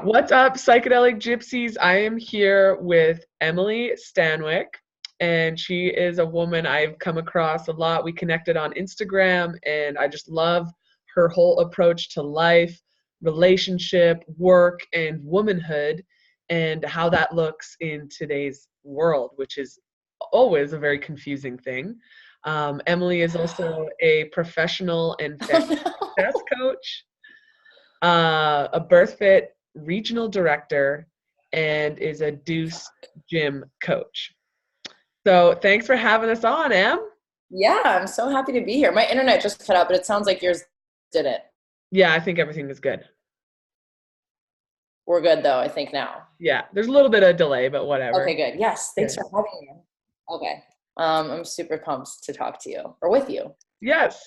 What's up, Psychedelic Gypsies? I am here with Emily Stanwyck, and she is a woman I've come across a lot. We connected on Instagram, and I just love her whole approach to life, relationship, work, and womanhood, and how that looks in today's world, which is always a very confusing thing. Emily is also a professional and family Oh, success coach, a Birthfit Regional Director, and is a Deuce Gym coach. So thanks for having us on, Em. yeah, I'm so happy to be here. My internet just cut out, but it sounds like yours didn't. Yeah, I think everything is good. We're good though, I think now. Yeah, there's a little bit of delay, but Okay, whatever. good. Yes, thanks Yeah. for having me. Okay. I'm super pumped to talk to you or with you. Yes.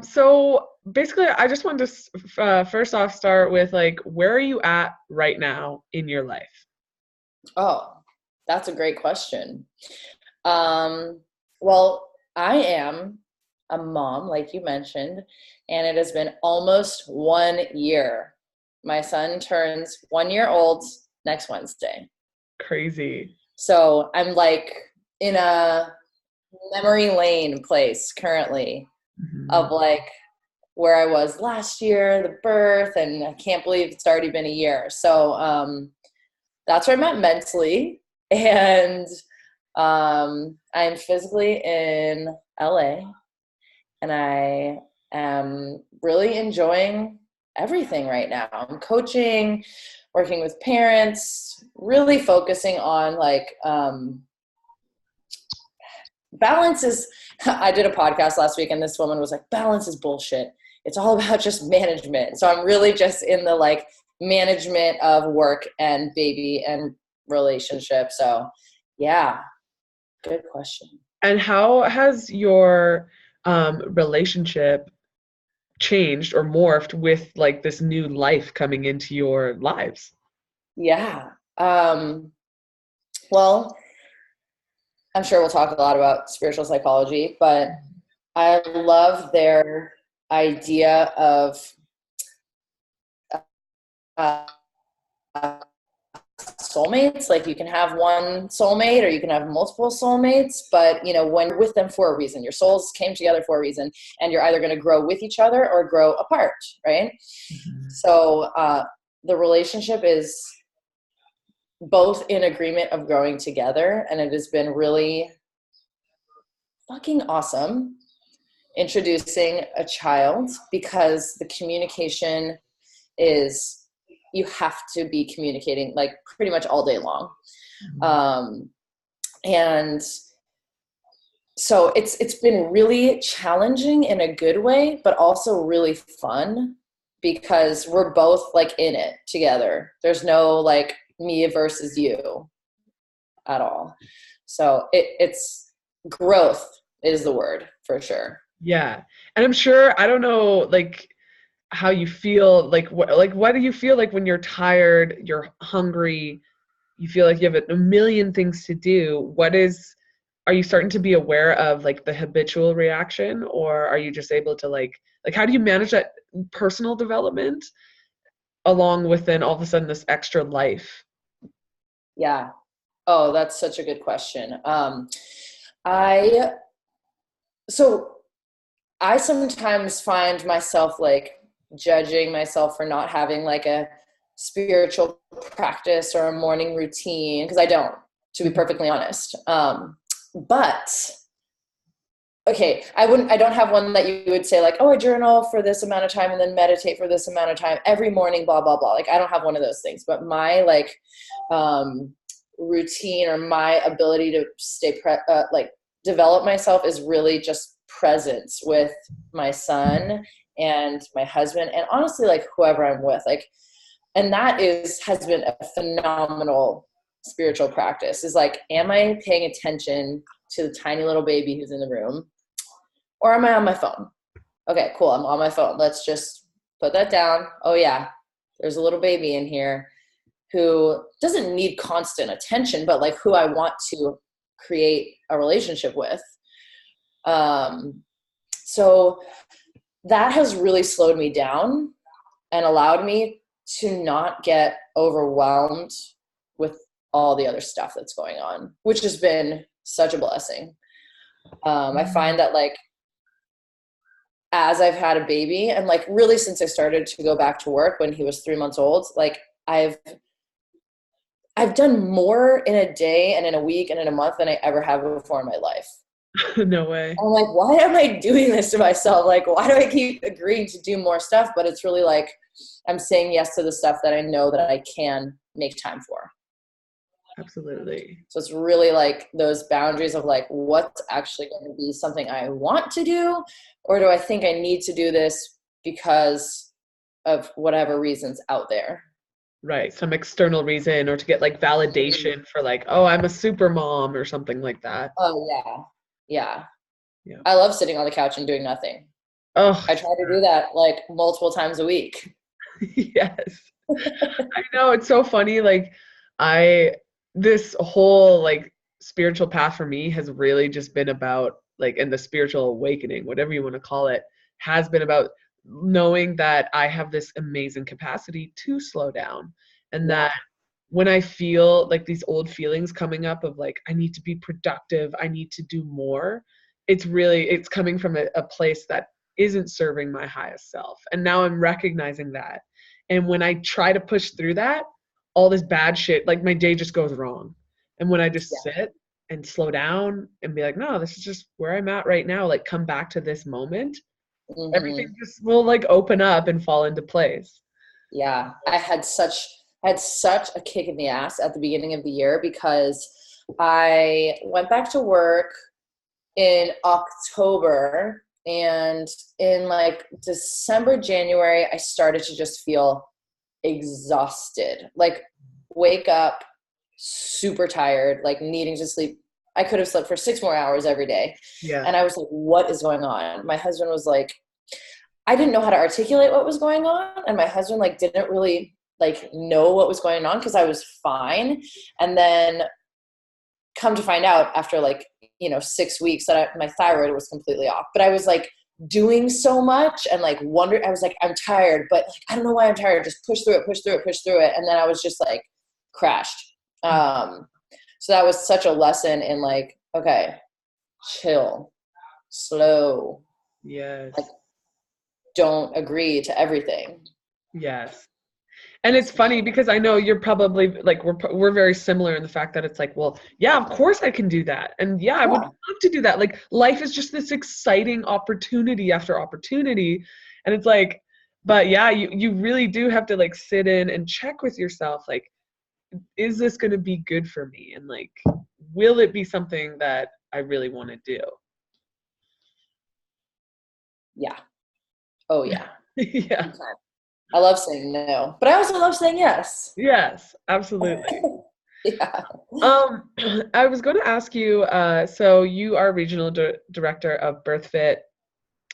So basically, I just wanted to first off start with like, where are you at right now in your life? Oh, that's a great question. Well, I am a mom, like you mentioned, and it has been almost 1 year. My son turns 1 year old next Wednesday. Crazy. So I'm like in a memory lane place currently Mhm. of like where I was last year, the birth, and I can't believe it's already been a year. So that's where I'm at mentally. And I'm physically in LA, and I am really enjoying everything right now. I'm coaching, working with parents, really focusing on like balance is I did a podcast last week and this woman was like, balance is bullshit. It's all about just management. So I'm really just in the like management of work and baby and relationship. So yeah, good question. And how has your relationship changed or morphed with like this new life coming into your lives? Yeah. Well, I'm sure we'll talk a lot about spiritual psychology, but I love their idea of uh, soulmates. Like you can have one soulmate or you can have multiple soulmates, but you know, when you're with them for a reason, your souls came together for a reason, and you're either going to grow with each other or grow apart, right? Mhm. So the relationship is both in agreement of growing together, and it has been really fucking awesome introducing a child because the communication is, you have to be communicating like pretty much all day long. um, and so it's been really challenging in a good way, but also really fun because we're both like in it together. There's no like me versus you at all. So it's growth is the word for sure. Yeah. And I'm sure, I don't know, like how you feel, what do you feel like when you're tired, you're hungry, you feel like you have a million things to do? Are you starting to be aware of like the habitual reaction, or are you just able to like how do you manage that personal development along with then all of a sudden this extra life? Yeah. Oh, that's such a good question. I so I sometimes find myself like judging myself for not having like a spiritual practice or a morning routine because I don't, to be perfectly honest. But okay, I don't have one that you would say like, oh, I journal for this amount of time and then meditate for this amount of time every morning, blah blah blah. Like I don't have one of those things. But my like um, routine or my ability to like develop myself is really just presence with my son and my husband and honestly like whoever I'm with. Like, and that is has been a phenomenal spiritual practice. Is like, am I paying attention to the tiny little baby who's in the room? Or am I on my phone? Okay, cool. I'm on my phone. Let's just put that down. Oh, yeah, there's a little baby in here who doesn't need constant attention, but like who I want to create a relationship with. Um, so that has really slowed me down and allowed me to not get overwhelmed with all the other stuff that's going on, which has been such a blessing. I find that like, as I've had a baby and like really since I started to go back to work when he was 3 months old, like I've done more in a day and in a week and in a month than I ever have before in my life. No way. I'm like, why am I doing this to myself? Like, why do I keep agreeing to do more stuff? But it's really like, I'm saying yes to the stuff that I know that I can make time for. Absolutely. So it's really like those boundaries of like, what's actually going to be something I want to do? Or do I think I need to do this because of whatever reasons out there? Right. Some external reason, or to get like validation for like, oh, I'm a super mom or something like that. Oh yeah. Yeah. Yeah. I love sitting on the couch and doing nothing. Oh, I try to do that like multiple times a week. yes. I know, it's so funny. Like this whole like spiritual path for me has really just been about like, and the spiritual awakening, whatever you want to call it, has been about knowing that I have this amazing capacity to slow down, and that when I feel like these old feelings coming up of like, I need to be productive, I need to do more, it's coming from a place that isn't serving my highest self. And now I'm recognizing that. And when I try to push through that, all this bad shit, like my day just goes wrong. And when I just sit and slow down and be like, no, this is just where I'm at right now, like come back to this moment, everything just will like open up and fall into place. Yeah. I had such a kick in the ass at the beginning of the year because I went back to work in October, and in like December, January, I started to just feel exhausted. Like wake up super tired, like needing to sleep. I could have slept for 6 more hours every day. Yeah. And I was like, what is going on? My husband was like, I didn't know how to articulate what was going on. And my husband like didn't really like know what was going on because I was fine. And then come to find out after like, 6 weeks that my thyroid was completely off. But I was like doing so much and like I was like, I'm tired, but like, I don't know why I'm tired. Just push through it. And then I was just like crashed. So that was such a lesson in like, okay, chill, slow. Yes. Like, don't agree to everything. Yes. And it's funny because I know you're probably like, we're very similar in the fact that it's like, well, yeah, of course I can do that. And yeah, I would love to do that. Like life is just this exciting opportunity after opportunity. And it's like, but yeah, you really do have to like sit in and check with yourself. Like, is this going to be good for me? And like, will it be something that I really want to do? Yeah. Oh yeah. Yeah. I love saying no, but I also love saying yes. Yes, absolutely. Yeah. I was going to ask you, so you are regional director of Birthfit,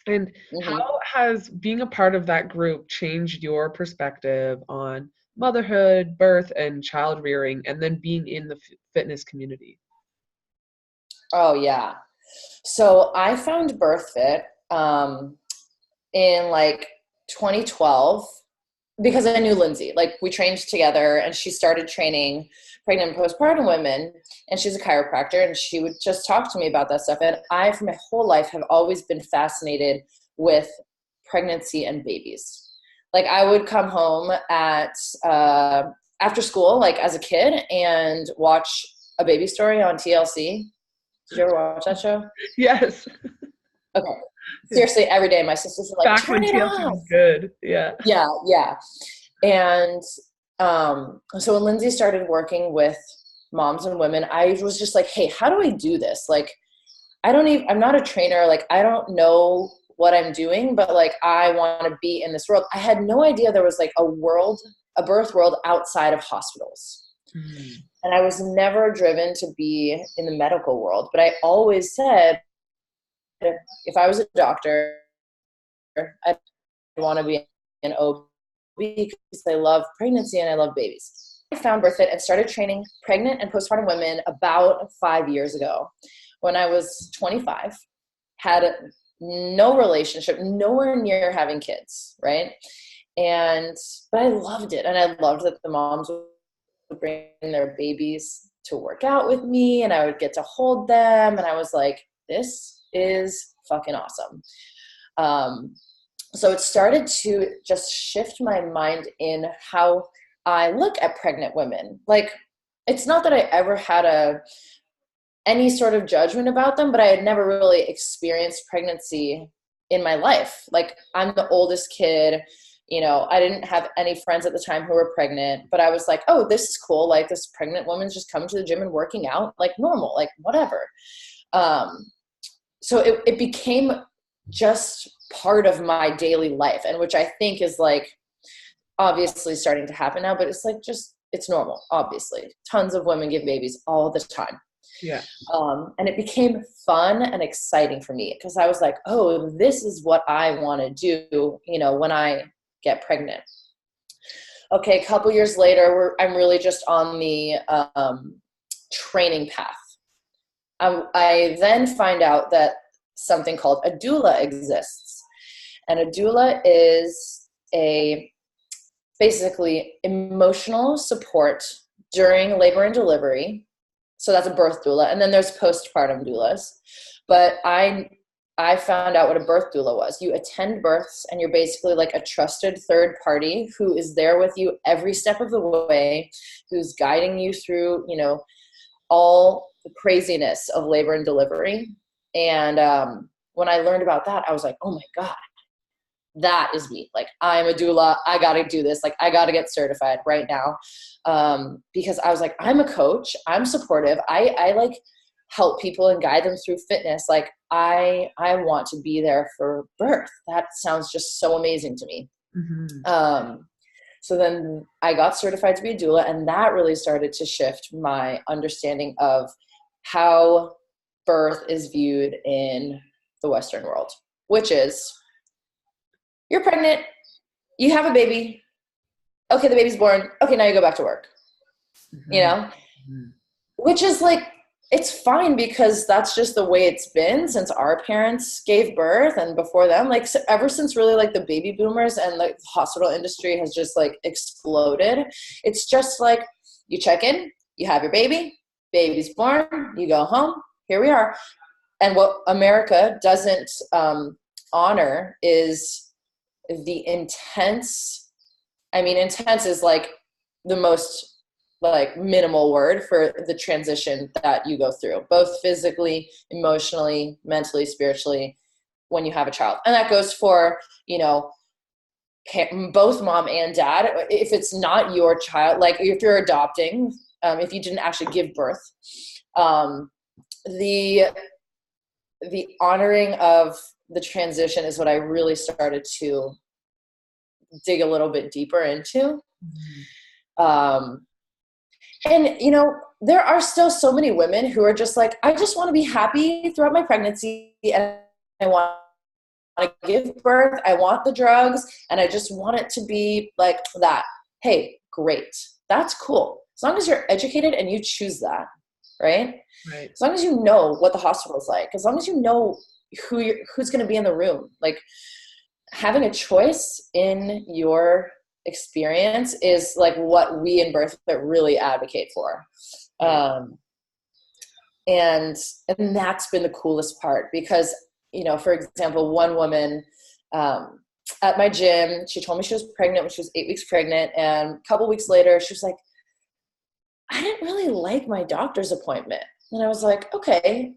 and how has being a part of that group changed your perspective on motherhood, birth, and child rearing, and then being in the fitness community? Oh yeah. So I found Birthfit in like 2012 because I knew Lindsay. Like we trained together, and she started training pregnant and postpartum women, and she's a chiropractor, and she would just talk to me about that stuff. And I, for my whole life, have always been fascinated with pregnancy and babies. Like I would come home at after school, like as a kid, and watch A Baby Story on TLC. Did you ever watch that show? Yes. Okay. Seriously, every day my sisters were like, Back when turn it TLC off. was good. Yeah. Yeah, yeah. And so when Lindsay started working with moms and women, I was just like, hey, how do I do this? Like, I'm not a trainer. Like, I don't know what I'm doing, but like, I want to be in this world. I had no idea there was like a birth world outside of hospitals. And I was never driven to be in the medical world, but I always said, if I was a doctor, I'd want to be an OB because I love pregnancy and I love babies. I found Birthfit and started training pregnant and postpartum women about 5 years ago when I was 25, had no relationship, nowhere near having kids, right? But I loved it. And I loved that the moms would bring their babies to work out with me, and I would get to hold them. And I was like, this is fucking awesome. So it started to just shift my mind in how I look at pregnant women. Like, it's not that I ever had any sort of judgment about them, but I had never really experienced pregnancy in my life. Like, I'm the oldest kid, you know, I didn't have any friends at the time who were pregnant, but I was like, oh, this is cool. Like, this pregnant woman's just coming to the gym and working out, like normal, like whatever. So it became just part of my daily life, and which I think is like obviously starting to happen now, but it's like, just, it's normal. Obviously tons of women give babies all the time. Yeah. And it became fun and exciting for me, because I was like, oh, this is what I want to do, you know, when I get pregnant. Okay, a couple years later, I'm really just on the training path. I then find out that something called a doula exists. And a doula is basically emotional support during labor and delivery. So that's a birth doula. And then there's postpartum doulas. But I found out what a birth doula was. You attend births, and you're basically like a trusted third party who is there with you every step of the way, who's guiding you through, you know, all the craziness of labor and delivery. And when I learned about that, I was like, oh my God, that is me. Like, I'm a doula. I got to do this. Like, I got to get certified right now. Because I was like, I'm a coach. I'm supportive. I like help people and guide them through fitness. Like, I want to be there for birth. That sounds just so amazing to me. Mm-hmm. So then I got certified to be a doula, and that really started to shift my understanding of how birth is viewed in the Western world, which is, you're pregnant, you have a baby, okay, the baby's born, okay, now you go back to work. Mm-hmm. You know, mm-hmm. Which is like, it's fine, because that's just the way it's been since our parents gave birth and before them. Like, so ever since really like the baby boomers, and the hospital industry has just like exploded. It's just like, you check in, you have your baby, baby's born, you go home, here we are. And what America doesn't honor is the intense is like the most like minimal word for the transition that you go through, both physically, emotionally, mentally, spiritually, when you have a child. And that goes for, you know, both mom and dad. If it's not your child, like if you're adopting, if you didn't actually give birth, the honoring of the transition is what I really started to dig a little bit deeper into. Mm-hmm. And, you know, there are still so many women who are just like, I just want to be happy throughout my pregnancy, and I want to give birth, I want the drugs, and I just want it to be like that. Hey, great. That's cool. As long as you're educated and you choose that, right? Right. As long as you know what the hospital is like, as long as you know who's going to be in the room, like having a choice in your experience is like what we in Birthfit really advocate for. And that's been the coolest part, because, you know, for example, one woman at my gym, she told me she was pregnant when she was 8 weeks pregnant. And a couple weeks later, she was like, I didn't really like my doctor's appointment. And I was like, okay,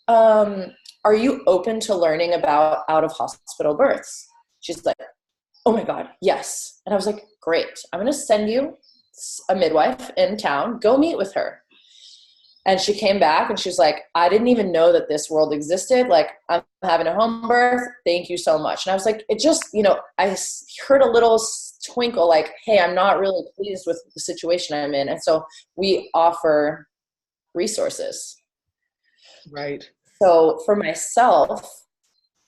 are you open to learning about out of hospital births? She's like, oh my God, yes. And I was like, great. I'm going to send you a midwife in town. Go meet with her. And she came back and she's like, I didn't even know that this world existed. Like, I'm having a home birth. Thank you so much. And I was like, it just, you know, I heard a little twinkle like, hey, I'm not really pleased with the situation I'm in. And so we offer resources. Right. So for myself,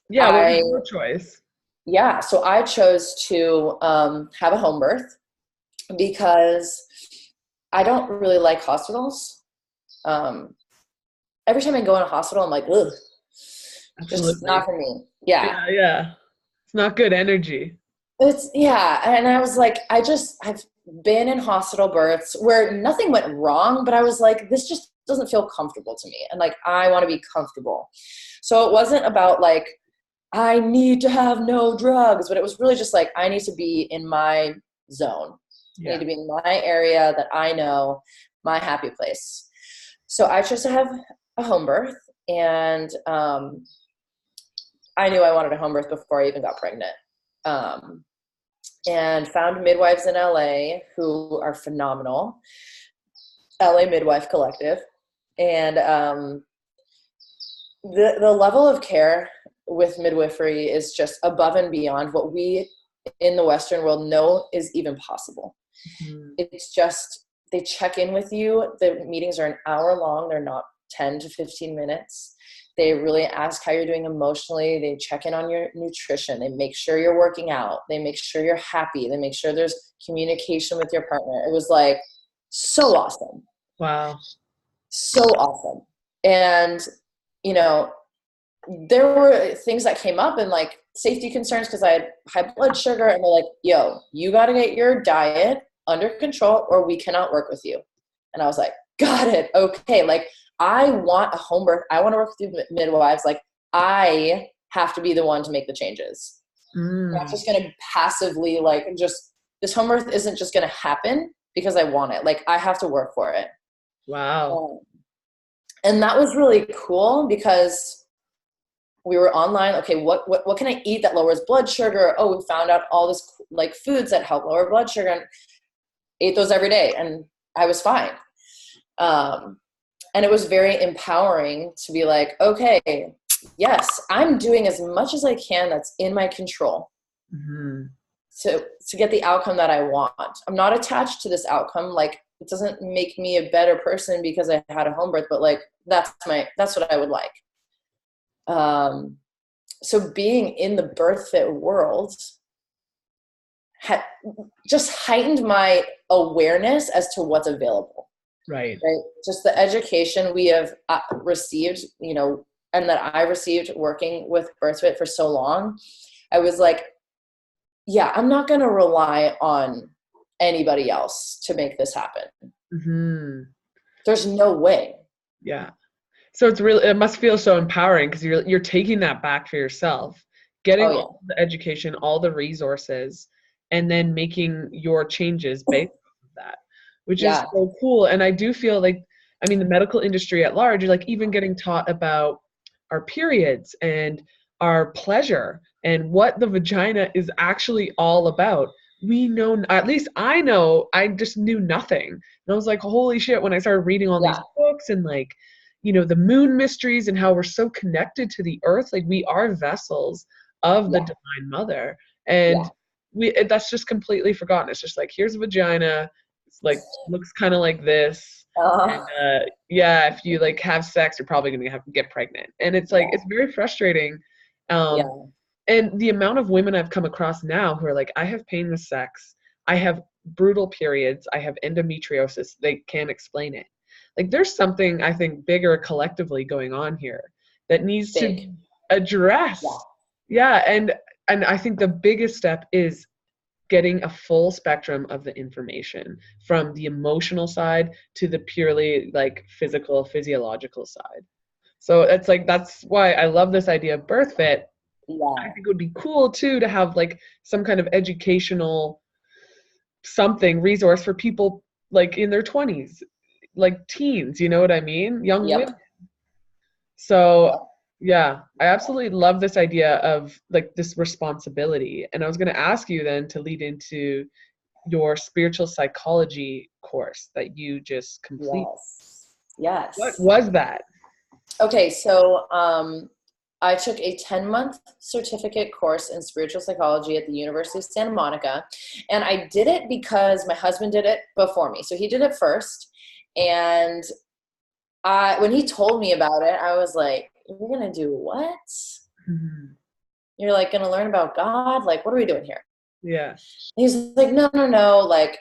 yeah, what was your choice? Yeah, so I chose to have a home birth, because I don't really like hospitals. Every time I go in a hospital, I'm like, ugh, just not for me. Yeah. Yeah. It's not good energy. Yeah. And I was like, I've been in hospital births where nothing went wrong, but I was like, this just doesn't feel comfortable to me. And like, I want to be comfortable. So it wasn't about like, I need to have no drugs, but it was really just like, I need to be in my zone. I need to be in my area that I know, my happy place. So I chose to have a home birth, and I knew I wanted a home birth before I even got pregnant. And found midwives in LA who are phenomenal. LA Midwife Collective. And the level of care with midwifery is just above and beyond what we in the Western world know is even possible. Mm-hmm. It's just, they check in with you. The meetings are an hour long. They're not 10 to 15 minutes. They really ask how you're doing emotionally. They check in on your nutrition. They make sure you're working out. They make sure you're happy. They make sure there's communication with your partner. It was like so awesome. Wow. So awesome. And, you know, there were things that came up and like safety concerns because I had high blood sugar, and they're like, yo, you got to get your diet under control or we cannot work with you. And I was like, got it. Okay. Like, I want a home birth. I want to work with midwives. Like, I have to be the one to make the changes. I'm not just going to passively, like, just, this home birth isn't just going to happen because I want it. Like, I have to work for it. Wow. And that was really cool because we were online. Okay, what can I eat that lowers blood sugar? Oh, we found out all this like foods that help lower blood sugar, and ate those every day, and I was fine. And it was very empowering to be like, okay, yes, I'm doing as much as I can that's in my control to get the outcome that I want. I'm not attached to this outcome. Like, it doesn't make me a better person because I had a home birth, but like, that's what I would like. So being in the BirthFit world had just heightened my awareness as to what's available. Right. Just the education we have received, you know, and that I received working with BirthFit for so long. I was like, yeah, I'm not going to rely on anybody else to make this happen. Mm-hmm. There's no way. Yeah. So it must feel so empowering because you're taking that back for yourself, getting all the education, all the resources, and then making your changes based on that, which is so cool. And I do feel like, I mean, the medical industry at large, like even getting taught about our periods and our pleasure and what the vagina is actually all about. We know, at least I know, I just knew nothing. And I was like, holy shit, when I started reading all these books and like, you know, the moon mysteries and how we're so connected to the earth, like we are vessels of the divine mother. And that's just completely forgotten. It's just like, here's a vagina. It's like, looks kind of like this. And, if you like have sex, you're probably going to have to get pregnant. And it's like, it's very frustrating. And the amount of women I've come across now who are like, I have pain with sex. I have brutal periods. I have endometriosis. They can't explain it. Like, there's something, I think, bigger collectively going on here that needs to be addressed. And I think the biggest step is getting a full spectrum of the information, from the emotional side to the purely like physiological side. So it's like, that's why I love this idea of BirthFit. I think it would be cool too to have like some kind of educational resource for people like in their 20s, like teens, you know what I mean? Young women. So I absolutely love this idea of like this responsibility. And I was going to ask you then to lead into your spiritual psychology course that you just completed. Yes. What was that? Okay, so I took a 10-month certificate course in spiritual psychology at the University of Santa Monica. And I did it because my husband did it before me. So he did it first. And when he told me about it, I was like, you're going to do what? Mm-hmm. You're like going to learn about God? Like, what are we doing here? Yeah. And he's like, no. Like,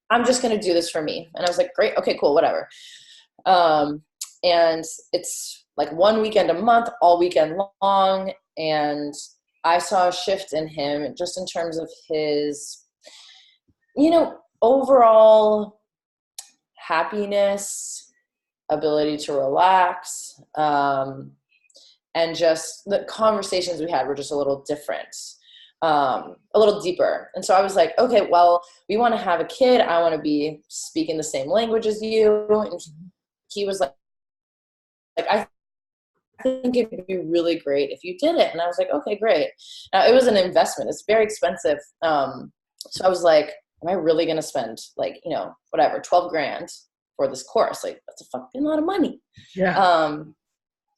I'm just going to do this for me. And I was like, great. Okay, cool. Whatever. And it's like one weekend a month, all weekend long. And I saw a shift in him just in terms of his, overall happiness, ability to relax, and just the conversations we had were just a little different, a little deeper. And so I was like, okay, well, we want to have a kid. I want to be speaking the same language as you. And he was like, I think it'd be really great if you did it. And I was like, okay, great. Now, it was an investment. It's very expensive. So I was like, am I really going to spend like, whatever, 12 grand for this course? Like, that's a fucking lot of money. Yeah.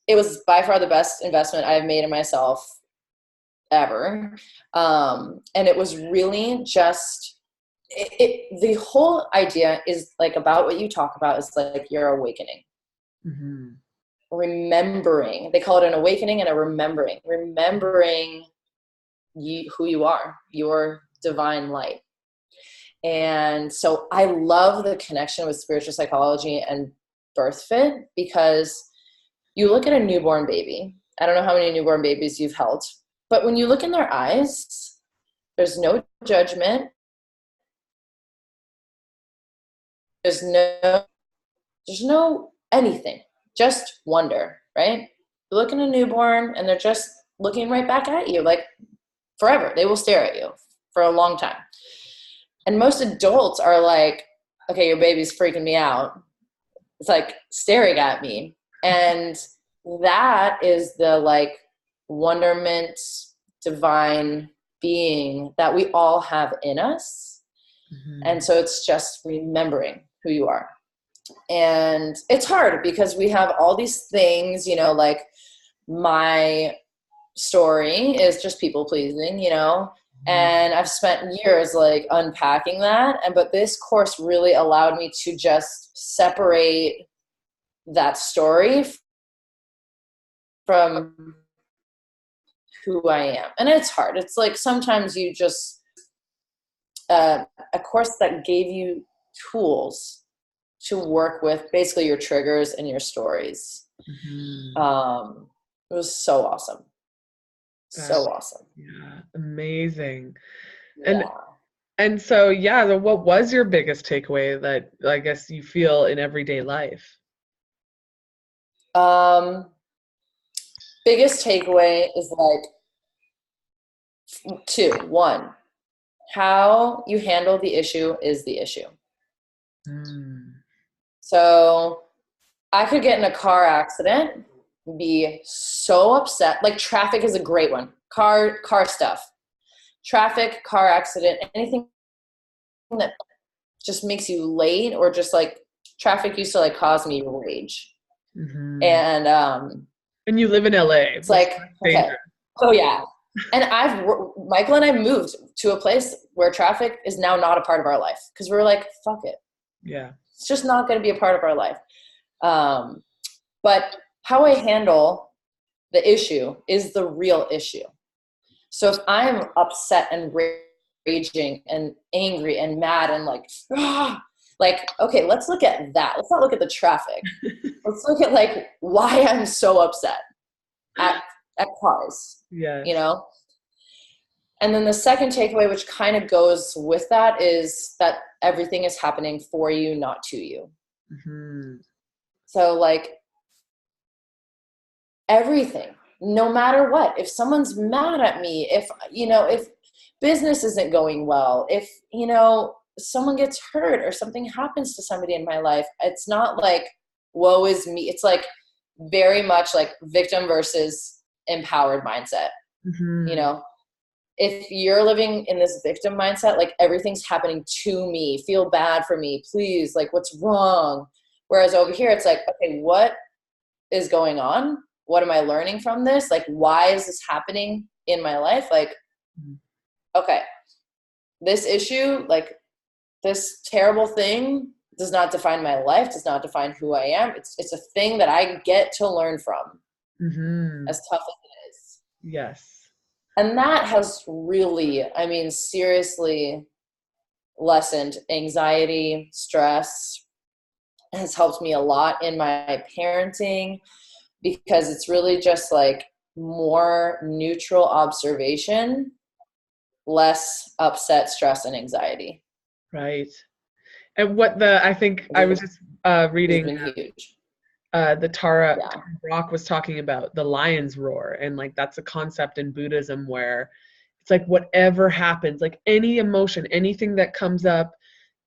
It was by far the best investment I've made in myself ever. And it was really just, the whole idea is like about what you talk about is like your awakening. Mm-hmm. Remembering, they call it an awakening and a remembering who you are, your divine light. And so I love the connection with spiritual psychology and BirthFit, because you look at a newborn baby. I don't know how many newborn babies you've held, but when you look in their eyes, there's no judgment. There's no anything, just wonder, right? You look at a newborn and they're just looking right back at you, like forever. They will stare at you for a long time. And most adults are like, okay, your baby's freaking me out. It's like staring at me. And that is the like wonderment, divine being that we all have in us. Mm-hmm. And so it's just remembering who you are. And it's hard because we have all these things, like my story is just people pleasing, and I've spent years like unpacking that. But this course really allowed me to just separate that story from who I am. And it's hard. It's like sometimes you just, a course that gave you tools to work with basically your triggers and your stories. Mm-hmm. It was so awesome. So awesome. Yeah. Amazing. And so, what was your biggest takeaway that I guess you feel in everyday life? Biggest takeaway is like two. One, how you handle the issue is the issue. So I could get in a car accident, be so upset. Like traffic is a great one. Car stuff. Traffic, car accident, anything that just makes you late, or just like traffic used to like cause me rage. Mm-hmm. And you live in L.A. It's like, okay. Oh yeah. And Michael and I moved to a place where traffic is now not a part of our life, because we're like, fuck it. Yeah. It's just not going to be a part of our life. But how I handle the issue is the real issue. So if I'm upset and raging and angry and mad and like, okay, let's look at that. Let's not look at the traffic. Let's look at like why I'm so upset at cars. Yeah. And then the second takeaway, which kind of goes with that, is that everything is happening for you, not to you. Mm-hmm. So like everything, no matter what, if someone's mad at me, if business isn't going well, if, someone gets hurt or something happens to somebody in my life, it's not like, woe is me. It's like very much like victim versus empowered mindset. Mm-hmm. If you're living in this victim mindset, like everything's happening to me, feel bad for me, please, like what's wrong? Whereas over here, it's like, okay, what is going on? What am I learning from this? Like, why is this happening in my life? Like, okay, this issue, like this terrible thing does not define my life, does not define who I am. It's a thing that I get to learn from, as tough as it is. Yes. And that has really, seriously lessened anxiety, stress. It has helped me a lot in my parenting, because it's really just like more neutral observation, less upset, stress, and anxiety. Right. And I think I was just It's reading been huge. the Tara Yeah. Brach was talking about the lion's roar, and like that's a concept in Buddhism where it's like whatever happens, like any emotion, anything that comes up,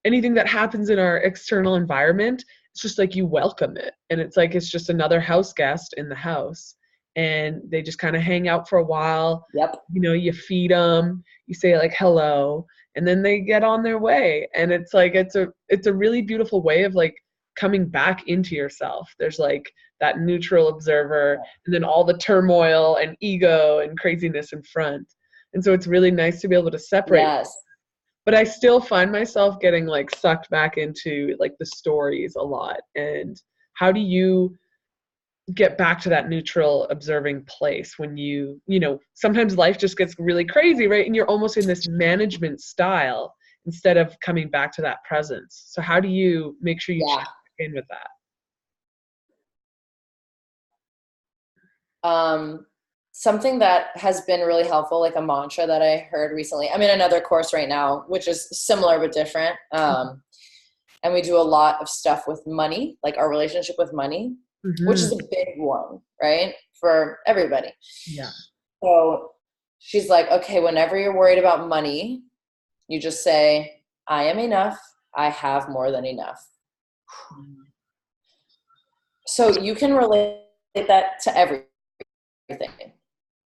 anything that happens in our external environment, it's just like you welcome it, and it's like it's just another house guest in the house, and they just kind of hang out for a while. Yep. You know, you feed them, you say like hello, and then they get on their way, and it's like it's a really beautiful way of like coming back into yourself. There's like that neutral observer, and then all the turmoil and ego and craziness in front, and so it's really nice to be able to separate. Yes. But I still find myself getting like sucked back into like the stories a lot. And how do you get back to that neutral observing place when you know, sometimes life just gets really crazy, right? And you're almost in this management style instead of coming back to that presence. So how do you make sure you check in with that? Something that has been really helpful, like a mantra that I heard recently. I'm in another course right now, which is similar but different. And we do a lot of stuff with money, like our relationship with money, which is a big one, right? For everybody. Yeah. So she's like, okay, whenever you're worried about money, you just say, I am enough. I have more than enough. So you can relate that to everything,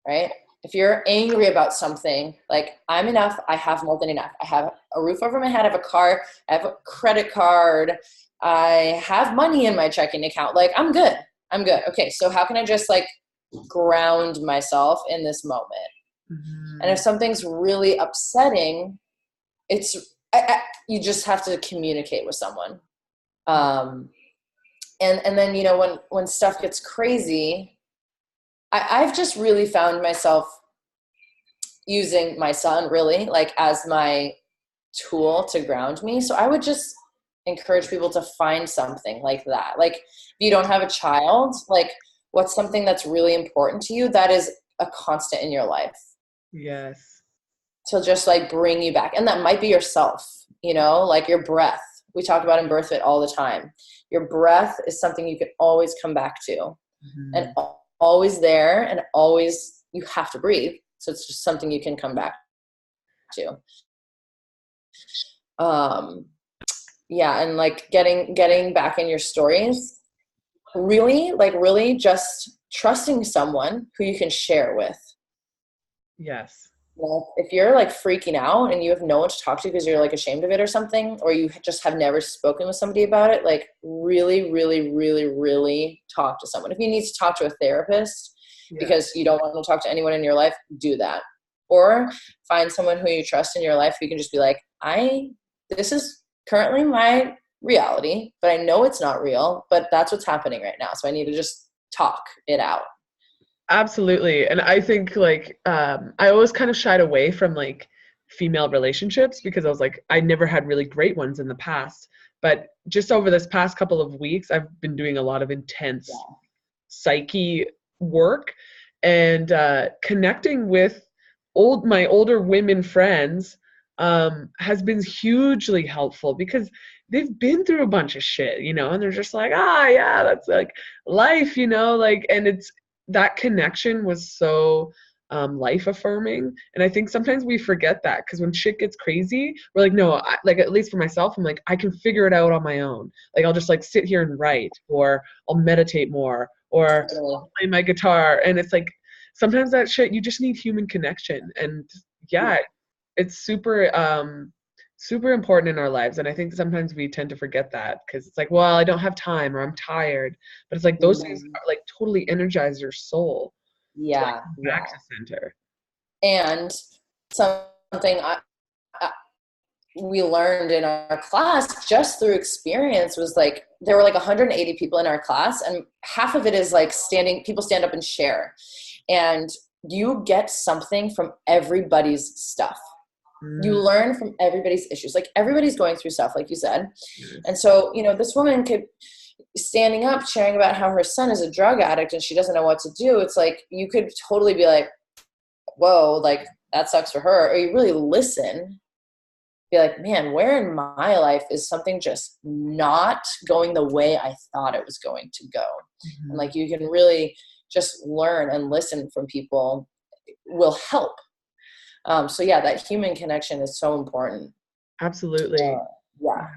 right? If you're angry about something, like, I'm enough, I have more than enough. I have a roof over my head, I have a car, I have a credit card, I have money in my checking account. Like, I'm good. Okay, so how can I just like ground myself in this moment? And if something's really upsetting, you just have to communicate with someone. And then, you know, when stuff gets crazy, I've just really found myself using my son really like as my tool to ground me. So I would just encourage people to find something like that. Like, if you don't have a child, like, what's something that's really important to you that is a constant in your life? Yes. To just like bring you back. And that might be yourself, you know, like your breath. We talk about in Birthfit all the time. Your breath is something you can always come back to. And always there, and always you have to breathe. So it's just something you can come back to. Yeah. And like getting back in your stories, really just trusting someone who you can share with. Yes. Well, if you're like freaking out and you have no one to talk to because you're like ashamed of it or something, or you just have never spoken with somebody about it, like really, really, really, really talk to someone. If you need to talk to a therapist because you don't want to talk to anyone in your life, do that. Or find someone who you trust in your life who you can just be like, this is currently my reality, but I know it's not real, but that's what's happening right now. So I need to just talk it out. Absolutely. And I think like I always kind of shied away from like female relationships because I was like, I never had really great ones in the past. But just over this past couple of weeks, I've been doing a lot of intense psyche work and connecting with my older women friends has been hugely helpful because they've been through a bunch of shit, you know, and they're just like, yeah, that's like life, you know, like, and that connection was so life affirming. And I think sometimes we forget that because when shit gets crazy, we're like, no, like at least for myself, I'm like, I can figure it out on my own. Like I'll just like sit here and write, or I'll meditate more, or I'll play my guitar. And it's like, sometimes that shit, you just need human connection. And it's super important in our lives. And I think sometimes we tend to forget that because it's like, well, I don't have time or I'm tired. But it's like those things are like totally energize your soul. Yeah. Back to center. And something we learned in our class just through experience was like, there were like 180 people in our class, and half of it is like people stand up and share. And you get something from everybody's stuff. You learn from everybody's issues. Like everybody's going through stuff, like you said. And so, you know, this woman standing up, sharing about how her son is a drug addict and she doesn't know what to do. It's like, you could totally be like, whoa, like that sucks for her. Or you really listen, be like, man, where in my life is something just not going the way I thought it was going to go? And like, you can really just learn and listen from people will help. So yeah, that human connection is so important. Absolutely. Yeah.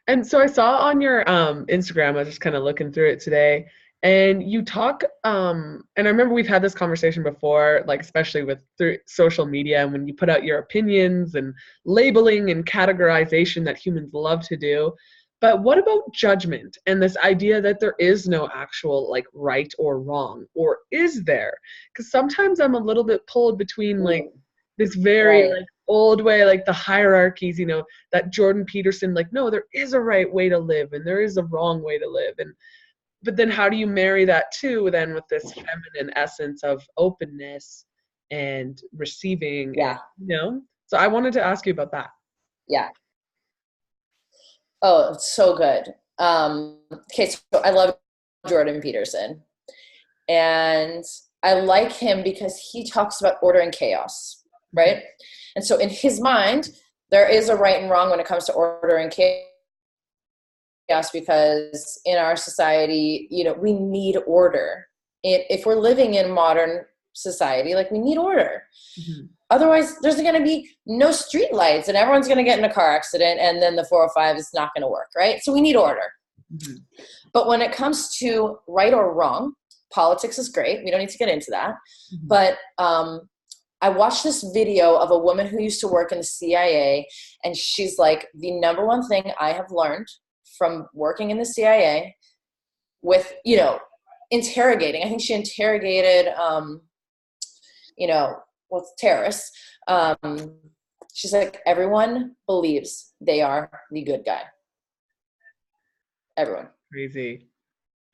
And so I saw on your Instagram, I was just kind of looking through it today, and you talk, and I remember we've had this conversation before, like especially with through social media, and when you put out your opinions and labeling and categorization that humans love to do. But what about judgment and this idea that there is no actual like right or wrong, or is there? Because sometimes I'm a little bit pulled between like this very Right. like old way, like the hierarchies, you know, that Jordan Peterson, like, no, there is a right way to live and there is a wrong way to live. And but then how do you marry that too then with this feminine essence of openness and receiving? Yeah. And, you know, so I wanted to ask you about that. Yeah. Oh, it's so good. Okay, so I love Jordan Peterson. And I like him because he talks about order and chaos, right? And so in his mind, there is a right and wrong when it comes to order and chaos, because in our society, you know, we need order. If we're living in modern society, like, we need order. Otherwise, there's going to be no street lights and everyone's going to get in a car accident, and then the 405 is not going to work, right? So we need order. But when it comes to right or wrong, politics is great. We don't need to get into that. But I watched this video of a woman who used to work in the CIA, and she's like, the number one thing I have learned from working in the CIA with, you know, interrogating, I think she interrogated, you know, with terrorists. She's like, everyone believes they are the good guy. Everyone. Crazy.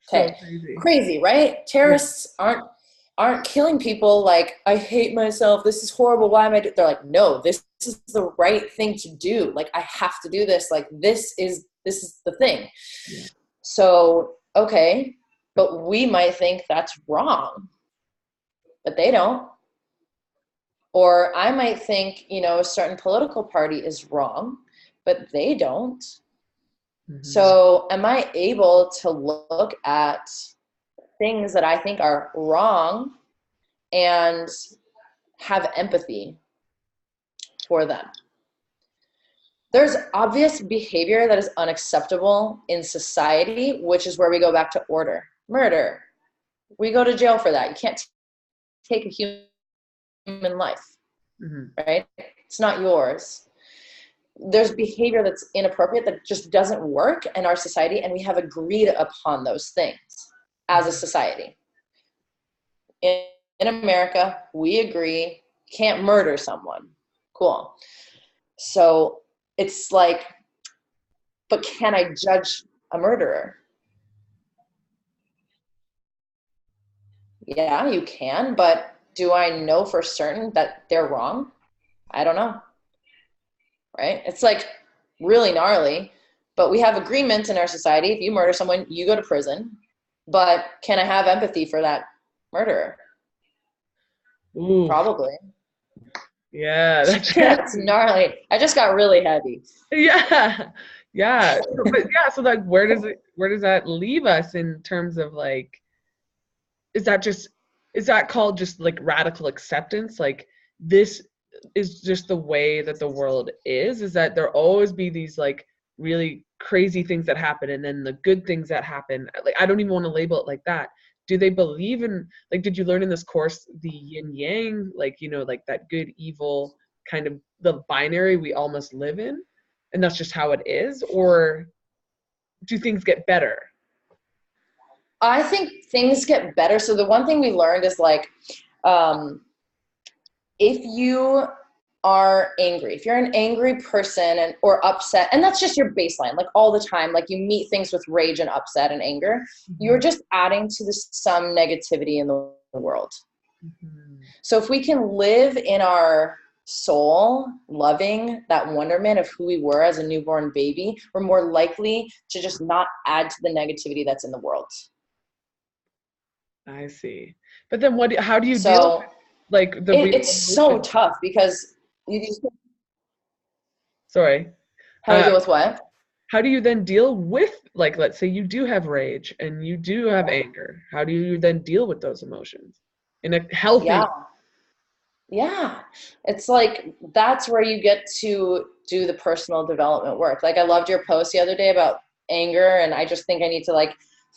Okay. So Crazy, right? Terrorists aren't killing people like, I hate myself, this is horrible, why am I they're like, no, this is the right thing to do. Like, I have to do this. Like, this is the thing. So, okay, but we might think that's wrong, but they don't. Or I might think, you know, a certain political party is wrong, but they don't. So am I able to look at things that I think are wrong and have empathy for them? There's obvious behavior that is unacceptable in society, which is where we go back to order. Murder. We go to jail for that. You can't take a human life, right? It's not yours. There's behavior that's inappropriate that just doesn't work in our society, and we have agreed upon those things as a society. In America, we agree, can't murder someone. Cool. So it's like, but can I judge a murderer? Yeah, you can, but do I know for certain that they're wrong? I don't know. Right? It's like really gnarly, but we have agreements in our society. If you murder someone, you go to prison. But can I have empathy for that murderer? Probably. Yeah, that's gnarly. I just got really heavy. Yeah. But yeah, so like where does that leave us in terms of like, is that called just like radical acceptance? Like, this is just the way that the world is that there always be these like really crazy things that happen, and then the good things that happen. Like, I don't even want to label it like that. Do they believe in, like, did you learn in this course the yin yang, like, you know, like that good evil kind of the binary we all must live in, and that's just how it is? Or do things get better? I think things get better. So the one thing we learned is like, if you are angry, if you're an angry person or upset, and that's just your baseline, like all the time, like you meet things with rage and upset and anger, you're just adding to some negativity in the world. So if we can live in our soul, loving, that wonderment of who we were as a newborn baby, we're more likely to just not add to the negativity that's in the world. I see. But then how do you deal So with like the real it's so emotion? tough because you just, Sorry. how do you Uh, deal with what? how do you then deal with, like, let's say you do have rage and you do have anger. How do you then deal with those emotions in a healthy way? Yeah. Yeah. It's like, that's where you get to do the personal development work. Like, I loved your post the other day about anger, and I just think I need to like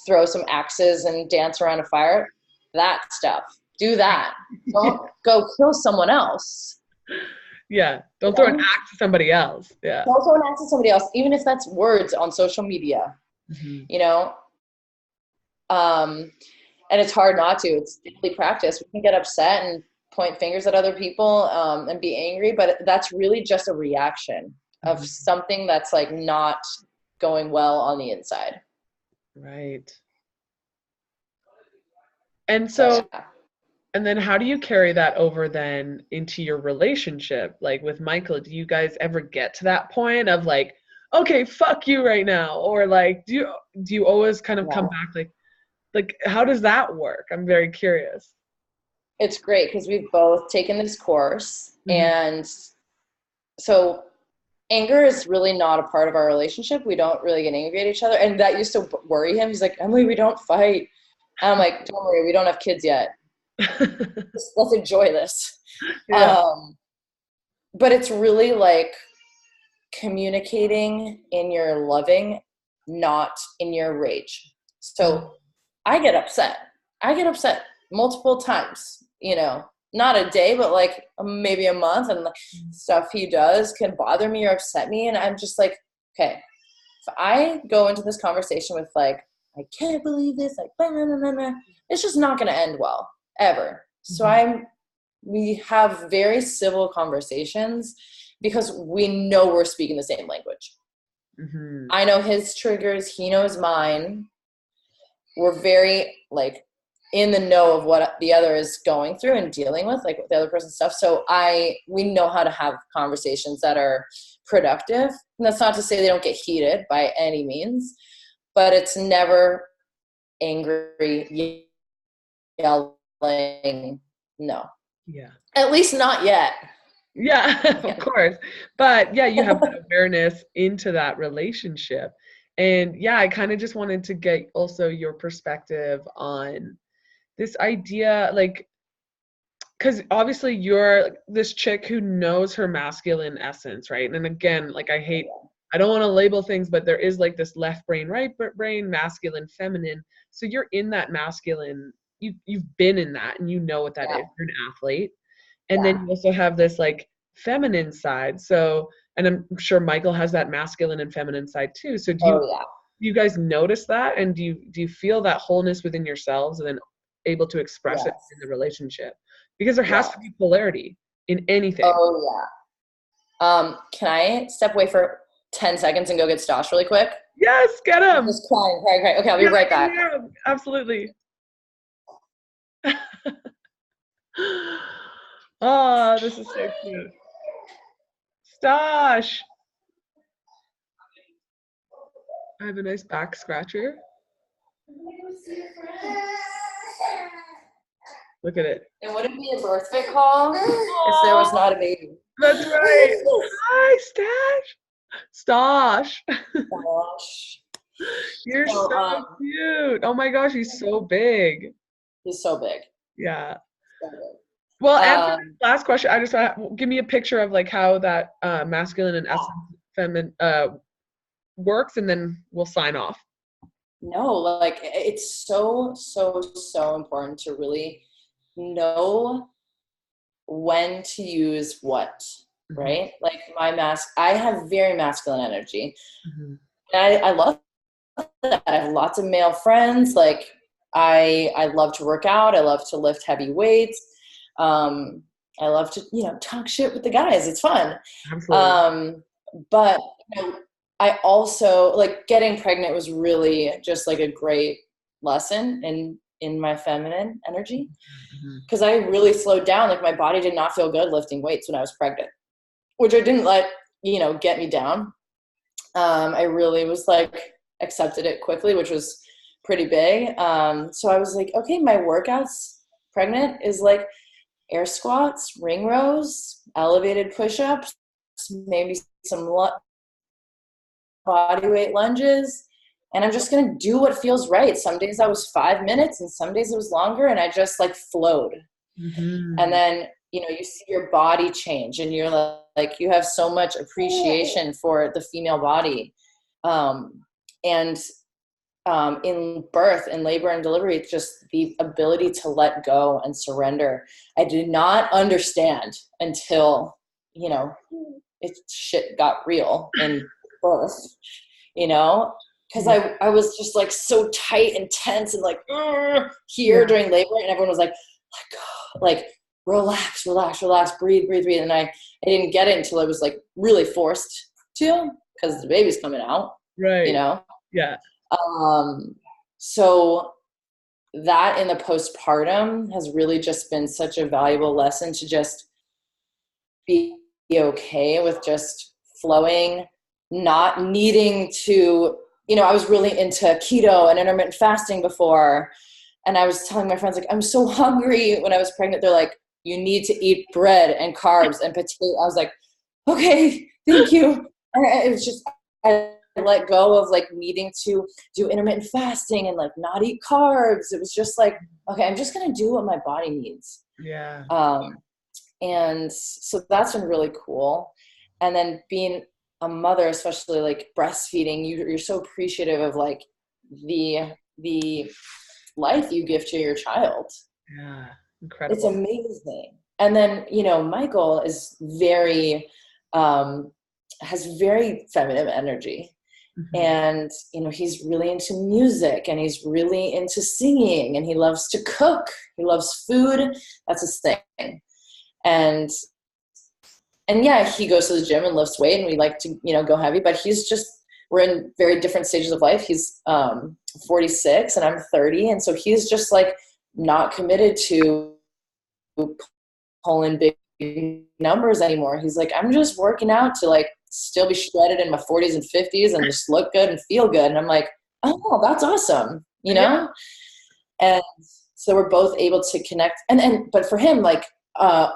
throw some axes and dance around a fire. That stuff. Do that. Don't go kill someone else. Yeah. You Don't throw an know? axe to somebody else. Yeah. Don't throw an axe at somebody else, even if that's words on social media, Hmm. you know? And it's hard not to. It's daily practice. We can get upset and point fingers at other people, and be angry, but that's really just a reaction of Hmm. something that's like not going well on the inside. Right. And So so, yeah. and then how do you carry that over then into your relationship? Like with Michael, do you guys ever get to that point of like, okay, fuck you right now? Or like, do you always kind of come Yeah. back like how does that work? I'm very curious. It's great because we've both taken this course, Hmm. and so anger is really not a part of our relationship. We don't really get angry at each other, and that used to worry him. He's like, Emily, we don't fight. And I'm like, don't worry, we don't have kids yet. Let's enjoy this. Yeah. Um, but it's really like communicating in your loving, not in your rage. So I get upset. I get upset multiple times, not a day, but like maybe a month. And like, stuff he does can bother me or upset me. And I'm just like, okay, if I go into this conversation with like, I can't believe this, like, blah, blah, blah, blah, it's just not going to end well, ever. So Mhm. we have very civil conversations because we know we're speaking the same language. Mhm. I know his triggers, he knows mine. We're very like in the know of what the other is going through and dealing with, like with the other person's stuff. So we know how to have conversations that are productive. And that's not to say they don't get heated by any means, but it's never angry, yelling. No, Yeah. at least not yet. Yeah, of Yeah. course. But yeah, you have that awareness into that relationship. And yeah, I kind of just wanted to get also your perspective on this idea, like, because obviously you're this chick who knows her masculine essence, right? And again, like I don't want to label things, but there is like this left brain, right brain, masculine, feminine. So you're in that masculine, you've been in that and you know what that Yeah. is. You're an athlete. And then Yeah. you also have this like feminine side. So, and I'm sure Michael has that masculine and feminine side too. So Oh yeah. do you guys notice that? And do you feel that wholeness within yourselves and then able to express it Yes. in the relationship? Because there has Yeah. to be polarity in anything. Oh yeah. Can I step away for 10 seconds and go get Stosh really quick? Yes, get He's him. just crying. Okay, I'll be Yeah, I right can back. hear him. Absolutely. Oh, this is so cute. Stash. I have a nice back scratcher. Look at it. It wouldn't be a Birthfit call if there was not a baby. That's right. Hi, Stash. Stash. Gosh. You're So, so cute. Oh my gosh, he's so big. he's so big. Yeah. So big. Well, answer this last question. I just give me a picture of like how that masculine and essence feminine works, and then we'll sign off. No, like it's so, so, so important to really know when to use what, Mhm. right? Like I have very masculine energy. Mhm. And I love that. I have lots of male friends. Like I love to work out. I love to lift heavy weights. Um, I love to, talk shit with the guys. It's fun. Absolutely. But I also like getting pregnant was really just like a great lesson, and in my feminine energy. Mm-hmm. Because I really slowed down. Like my body did not feel good lifting weights when I was pregnant, which I didn't let, get me down. I really was like, accepted it quickly, which was pretty big. So I was like, okay, my workouts pregnant is like air squats, ring rows, elevated push-ups, maybe some body weight lunges. And I'm just going to do what feels right. Some days I was 5 minutes and some days it was longer, and I just like flowed. Mm-hmm. And then, you see your body change, and you're like, you have so much appreciation for the female body. And in birth and labor and delivery, it's just the ability to let go and surrender. I did not understand until, shit got real in birth, because I was just like so tight and tense and like here during labor, and everyone was like, let go, like relax, breathe. And I didn't get it until I was like really forced to, because the baby's coming out, right? Yeah. So that in the postpartum has really just been such a valuable lesson to just be okay with just flowing, not needing to, I was really into keto and intermittent fasting before. And I was telling my friends, like, I'm so hungry when I was pregnant. They're like, you need to eat bread and carbs and potato. I was like, okay, thank you. And it was just, I let go of like needing to do intermittent fasting and like not eat carbs. It was just like, okay, I'm just going to do what my body needs. Yeah. And so that's been really cool. And then being a mother, especially like breastfeeding, you're so appreciative of like the life you give to your child. Yeah. Incredible. It's amazing. And then, Michael is very, has very feminine energy. Mm-hmm. And, he's really into music, and he's really into singing, and he loves to cook. He loves food. That's his thing. And yeah, he goes to the gym and lifts weight, and we like to, go heavy, but we're in very different stages of life. He's 46 and I'm 30. And so he's just like not committed to pulling big numbers anymore. He's like, I'm just working out to like still be shredded in my 40s and 50s and just look good and feel good. And I'm like, oh, that's awesome. Yeah. And so we're both able to connect. But for him, like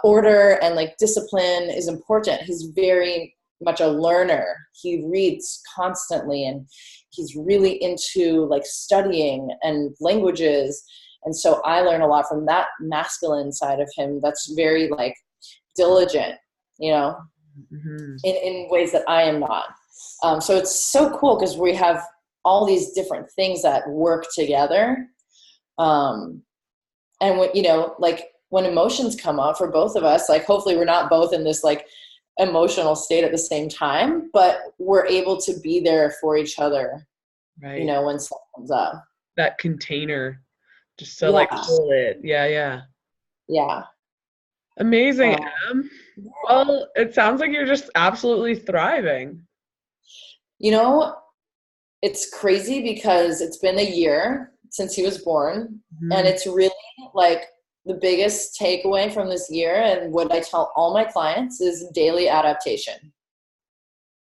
order and like discipline is important. He's very much a learner. He reads constantly, and he's really into like studying and languages. And so I learn a lot from that masculine side of him that's very like diligent, mm-hmm. in ways that I am not. So it's so cool because we have all these different things that work together. And when, like when emotions come up for both of us, like hopefully we're not both in this like emotional state at the same time, but we're able to be there for each other, right? When stuff comes up. That container, just so like hold it. Yeah. Amazing. Well, it sounds like you're just absolutely thriving. It's crazy because it's been a year since he was born, mm-hmm. and it's really like the biggest takeaway from this year, and what I tell all my clients, is daily adaptation.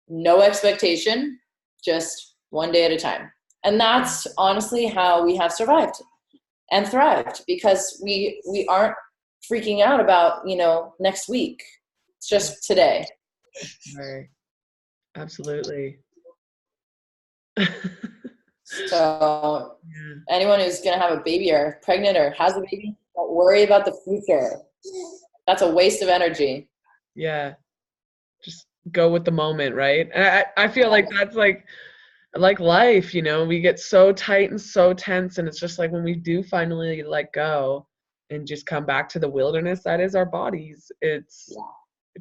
No expectation, just one day at a time. And that's honestly how we have survived and thrived, because we aren't freaking out about, next week. It's just today. Right. Absolutely. So anyone who's going to have a baby or pregnant or has a baby, don't worry about the future. That's a waste of energy. Yeah. Just go with the moment, right? And I feel like that's like life, we get so tight and so tense, and it's just like when we do finally let go and just come back to the wilderness that is our bodies, it's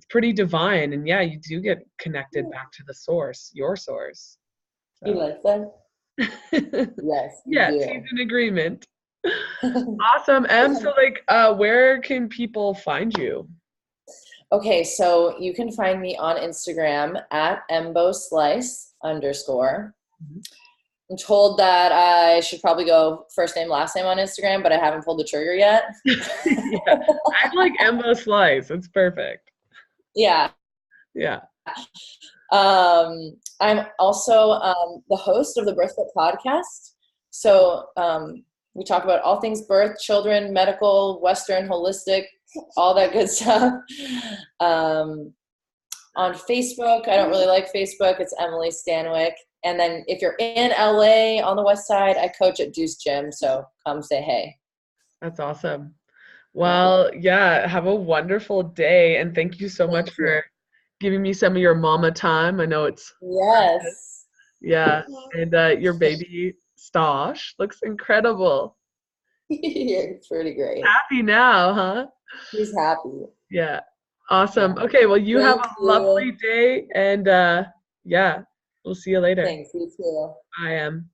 pretty divine. And you do get connected back to the source, your source. So. You like that? Yes. Yes, he's in agreement. Awesome. So where can people find you? Okay, so you can find me on Instagram at @emboslice_. Mm-hmm. I'm told that I should probably go first name, last name on Instagram, but I haven't pulled the trigger yet. Yeah. I like Embo Slice. It's perfect. Yeah. Yeah. I'm also the host of the Birthfit podcast. So we talk about all things birth, children, medical, Western, holistic, all that good stuff. On Facebook, I don't really like Facebook. It's Emily Stanwyck. And then if you're in LA on the West Side, I coach at Deuce Gym. So come say hey. That's awesome. Well, yeah, have a wonderful day. And thank you so much for giving me some of your mama time. I know it's Yes. yeah. And your baby Stosh looks incredible. You're pretty great. Happy now, huh? He's happy. Yeah. Awesome. Okay, well you have a lovely day and yeah, we'll see you later. Thanks, you too. I am.